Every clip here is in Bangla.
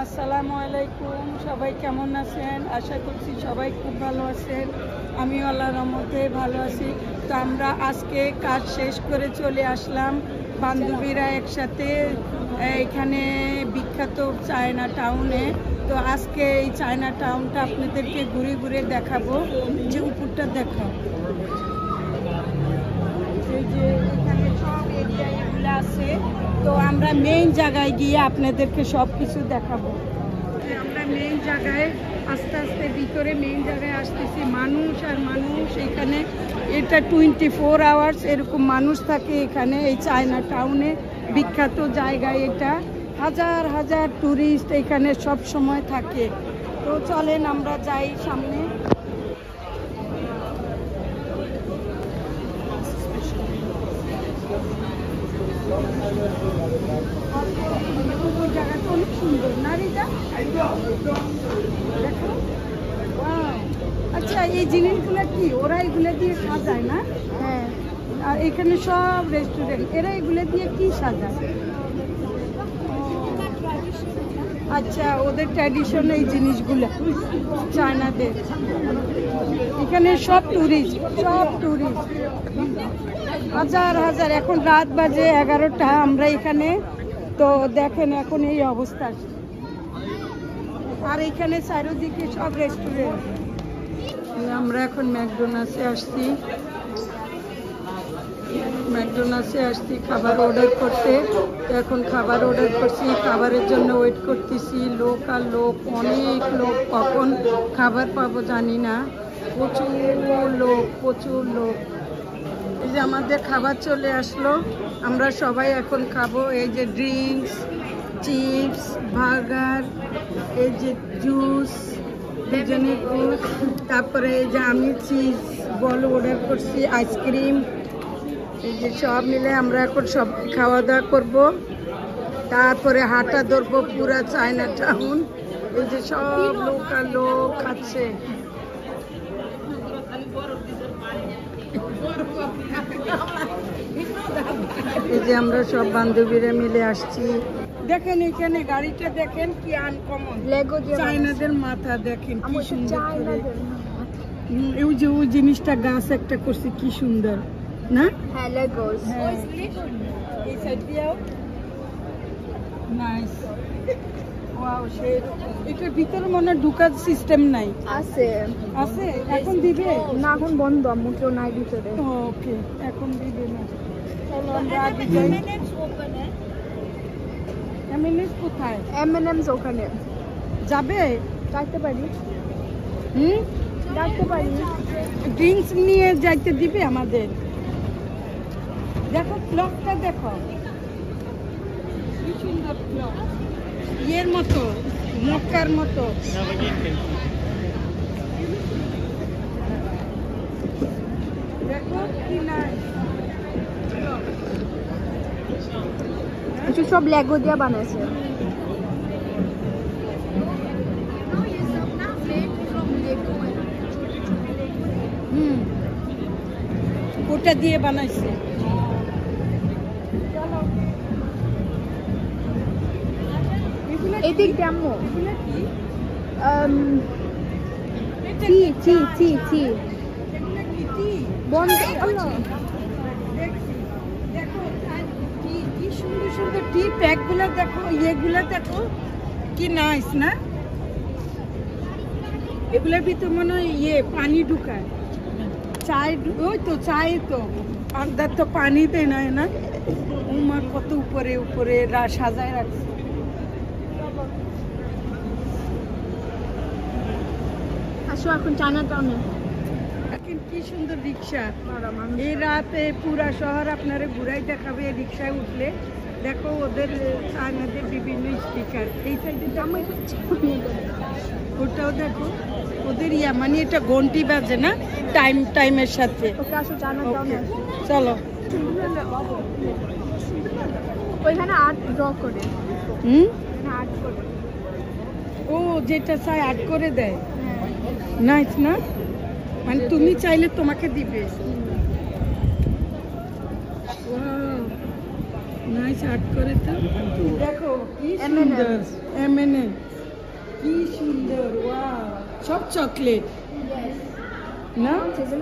আসসালামু আলাইকুম, সবাই কেমন আছেন? আশা করছি সবাই খুব ভালো আছেন। আমি আল্লাহর রহমতে ভালো আছি। তো আমরা আজকে কাজ শেষ করে চলে আসলাম বান্ধবীরা একসাথে এখানে বিখ্যাত চায়না টাউনে। তো আজকে এই চায়না টাউনটা আপনাদেরকে ঘুরে ঘুরে দেখাবো। যে উপরটা দেখাও, এই যে এখানে সব এরিয়া এগুলো আছে। তো আমরা মেইন জায়গায় গিয়ে আপনাদেরকে সব কিছু দেখাবো। আমরা মেইন জায়গায় আস্তে আস্তে ভিতরে মেইন জায়গায় আসতেছি। মানুষ আর মানুষ এখানে, এটা 24 আওয়ার্স এরকম মানুষ থাকে এখানে। এই চায়না টাউনে বিখ্যাত জায়গায় এটা, হাজার হাজার টুরিস্ট এখানে সব সময় থাকে। তো চলেন আমরা যাই সামনে। জায়গাটা অনেক সুন্দর না রিজা? দেখো, আচ্ছা এই জিনিসগুলো কি ওরা এগুলো দিয়ে সাজায় না? হ্যাঁ, আর এখানে সব রেস্টুরেন্ট, এরা এগুলো দিয়ে কি সাজায়? আচ্ছা, ওদের ট্র্যাডিশন এই জিনিসগুলো চায়নাদের। এখানে সব টুরিস্ট হাজার হাজার। এখন রাত বাজে 11টা, আমরা এখানে তো দেখেন এখন এই অবস্থা। আর এখানে চারিদিকে সব রেস্টুরেন্ট। আমরা এখন ম্যাকডোনাল্ডসে আসছি খাবার অর্ডার করতে। এখন খাবার অর্ডার করছি, খাবারের জন্য ওয়েট করতেছি। লোক আর লোক, অনেক লোক, কখন খাবার পাবো জানি না। প্রচুর লোক। এই যে আমাদের খাবার চলে আসলো, আমরা সবাই এখন খাবো। এই যে ড্রিঙ্কস, চিপস, বার্গার, এই যে জুস, দুজনে জুস, তারপরে এই যে আমি চিজ বল অর্ডার করছি, আইসক্রিম। এই যে সব মিলে আমরা এখন সব খাওয়া দাওয়া করবো। তারপরে হাঁটা ধরবো পুরা চায়না টাউন। এই যে সব লোক আর লোক খাচ্ছে। এই যে আমরা সব বান্ধবীরা মিলে আসছি। দেখেন এখানে গাড়িটা দেখেন কি আনকমন, চায়নাদের মাথা দেখেন কি সুন্দর। এই যে ওই জিনিসটা গাছ একটা করছে কি সুন্দর না? হ্যাঁ, লেগোস। এই সাইড দিয়েও নাইস। ওয়াও, সেই এটার ভিতরে মনে ঢুকার সিস্টেম নাই। আছে। এখন দিবে না, এখন বন্ধ, আম্মু কেউ নাই ভিতরে। ওকে, এখন দিবে না। চলো আমরা আগে যাই। এমএনএস কোথায়? এমএনএমস ওখানে যাবে? যাইতে পারি। যাইতে পারি। ড্রিঙ্কস নিয়ে যাইতে দিবে আমাদের? দেখো ক্লকটা, দেখো কি সুন্দর ক্লক, ইয়ের মতো, মক্কার মতো। দেখো কি নাই, কিছু সব লেগো দিয়ে বানাইছে। ওটা দিয়ে বানাইছে। এদিক কেমন? বন্ধ। কি সুন্দর সুন্দর টি প্যাক গুলা দেখো, ইয়েগুলা দেখো কি নাইস না? এগুলোর ভিতর মনে হয় ইয়ে পানি ঢুকায়, চায়। ওই তো চায়, তো আন্দার তো পানি দেয় না। উমা কত উপরে উপরে সাজায় রাখছে। আসো এখন চায়না টাউনে। কি সুন্দর রিক্সা। এই রাতে পুরা শহর আপনারা ঘুরাই দেখাবে এই রিক্সায় উঠলে। দেখো ওদের চায়নাদের বিভিন্ন স্পিকার। এই সাইডে ওটাও দেখো ওদের মানে এটা ঘন্টি বাজে না টাইমের সাথে। চলো, ওইখানে আর্ট ড্র করে। ও যেটা চাই আর্ট করে দেয়। নাইস না? মানে তুমি চাইলে তোমাকে দিবে। নাইস আর্ট করে তো দেখো কি সুন্দর M&M কি সুন্দর ওয়াও সব চকলেট না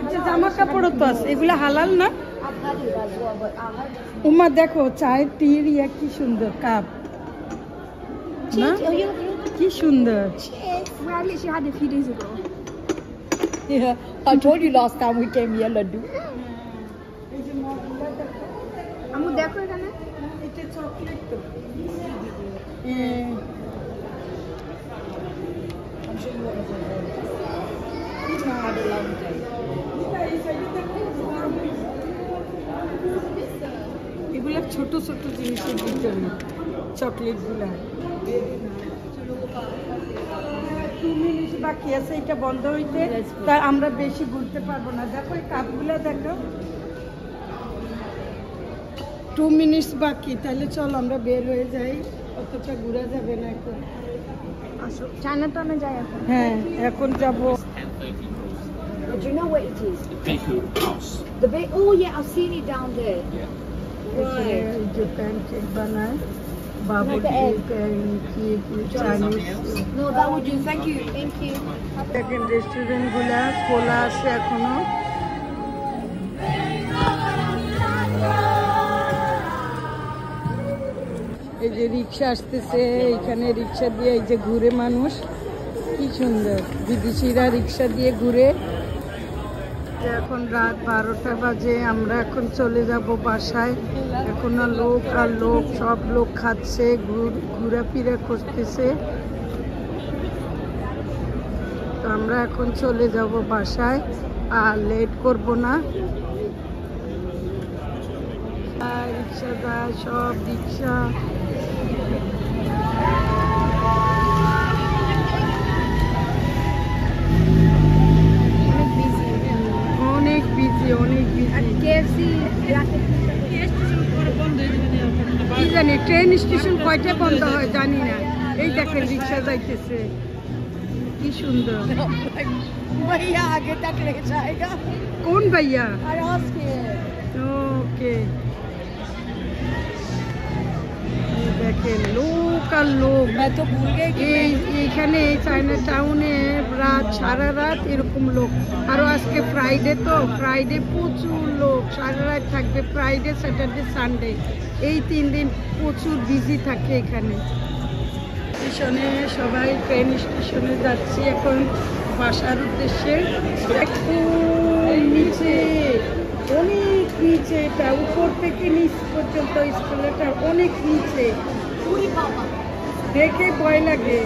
আচ্ছা জামা কাপড়ও তো আছে এগুলো হালাল না উমা দেখো চায়ের টির ইয়া কি সুন্দর কাপ না কি সুন্দর We actually had a few days ago. Yeah, I told you last time we came here, Laddu. আমু দেখো এখানে এটা চকলেট তো এগুলা ছোট ছোট জিনিসের ভিতরে চকলেট গুলা 2 মিনিট বাকি আছে এটা বন্ধ হইতে তা আমরা বেশি ঘুরতে পারবো না দেখো এই কাপগুলা দেখো 2 মিনিট বাকি তাহলে চল আমরা বের হয়ে যাই অতটা ঘোরা যাবে না এখন আসো চায়না টাউনে যাই এখন হ্যাঁ এখন যাবো Do you know what it is? The Baker House. Oh yeah, I've seen it down there. এখানে এই যে প্যানকেক বানায় বাবুর cake Chinese No, that would do. Thank you. Thank you. দেখেন রেস্টুরেন্ট গুলা খোলা আছে এখনো এই যে রিক্সা আসতেছে এখানে রিক্সা দিয়ে এই যে ঘুরে মানুষ কি সুন্দর বিদেশিরা রিক্সা দিয়ে ঘুরে এখন রাত 12টা বাজে আমরা এখন চলে যাব বাসায় এখন লোক আর লোক সব লোক খাচ্ছে ঘোরাফেরা করতেছে তো আমরা এখন চলে যাব বাসায় আর লেট করব না রিক্সা যায় সব রিক্সা অনেক বিজি কেএফসি কি জানি ট্রেন স্টেশন কয়টায় বন্ধ হয় জানি না এই দেখেন রিক্সা যাইতেছে কি সুন্দর भैया आगे तक ले जाएगा কোন ভাইয়া आराम से ওকে দেখেন লোক আর লোক मैं तो भूल गई कि এইখানে চায়না টাউনে রাত সারা রাত এরকম লোক আরো আজকে ফ্রাইডে তো ফ্রাইডে প্রচুর লোক সারা রাত থাকবে ফ্রাইডে স্যাটারডে সানডে এই 3 দিন প্রচুর বিজি থাকে এখানে স্টেশনে সবাই ট্রেন স্টেশনে যাচ্ছি এখন বাসার উদ্দেশ্যে নিচে অনেক নিচে এটা উপর থেকে নিচ পর্যন্ত স্কুলটা অনেক নিচে দেখে ভয় লাগে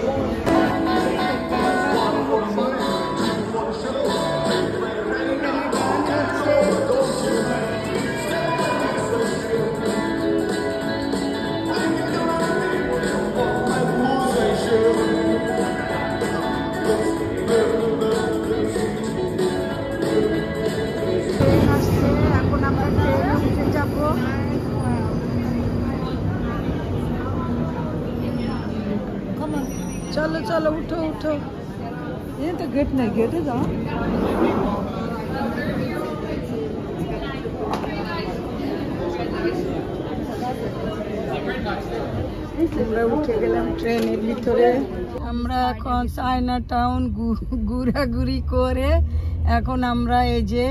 এখন আমরা ট্রেনে উঠে যাব চলো চলো উঠো উঠো ये तो गेट नहीं गेट है जाओ আমরা উঠে গেলাম ট্রেনের ভিতরে আমরা এখন চায়না টাউন ঘোরাঘুরি করে এখন আমরা এই যে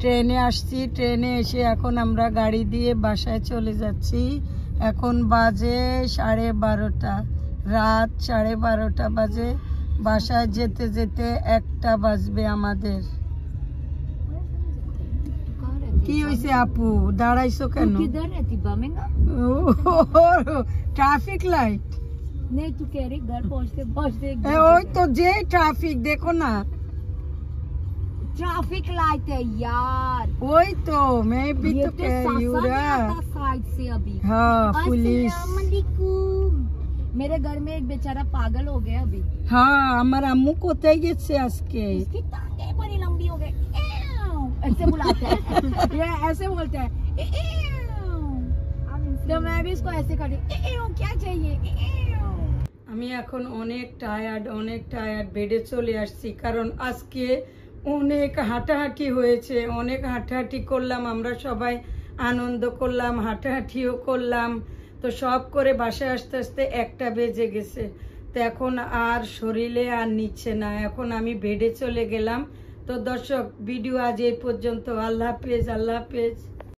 ট্রেনে আসছি ট্রেনে এসে এখন আমরা গাড়ি দিয়ে বাসায় চলে যাচ্ছি এখন বাজে 12:30 রাত 12:30 বাজে বাসায় যেতে যেতে 1টা বাজবে আমাদের কি হইছে আপু দাঁড়াইছো কেন किधर रहती बमेगा ট্রাফিক লাইট नहीं तू कह रही घर पहुंचते पहुंचते ওই তো যে ট্রাফিক দেখো না ट्रैफिक लाइट है यार ওই তো मैं भी ये तो कह रही हूँ साइड से अभी हाँ पुलिस अस्सलामुअलैकुम मेरे घर में एक बेचारा पागल हो गया अभी হ্যাঁ আমার আম্মু কোথায় গেছে আজকে इसकी टांगे बड़ी लंबी हो गई ऐसे बुलाता है ये ऐसे बोलता है तो मैं भी इसको ऐसे कर क्या चाहिए আমি এখন অনেক টায়ার্ড বেডে চলে আসছি কারণ আজকে অনেক হাঁটাহাঁটি হয়েছে অনেক হাঁটাহাঁটি করলাম আমরা সবাই আনন্দ করলাম, হাঁটাহাঁটিও করলাম। তো সব করে বাসায় আসতে আসতে 1টা বেজে গেছে। তো এখন আর শরীরে আর নিচ্ছে না, এখন আমি বেডে চলে গেলাম। তো দর্শক, ভিডিও আজ এই পর্যন্ত। আল্লাহ হাফেজ, আল্লাহ হাফেজ।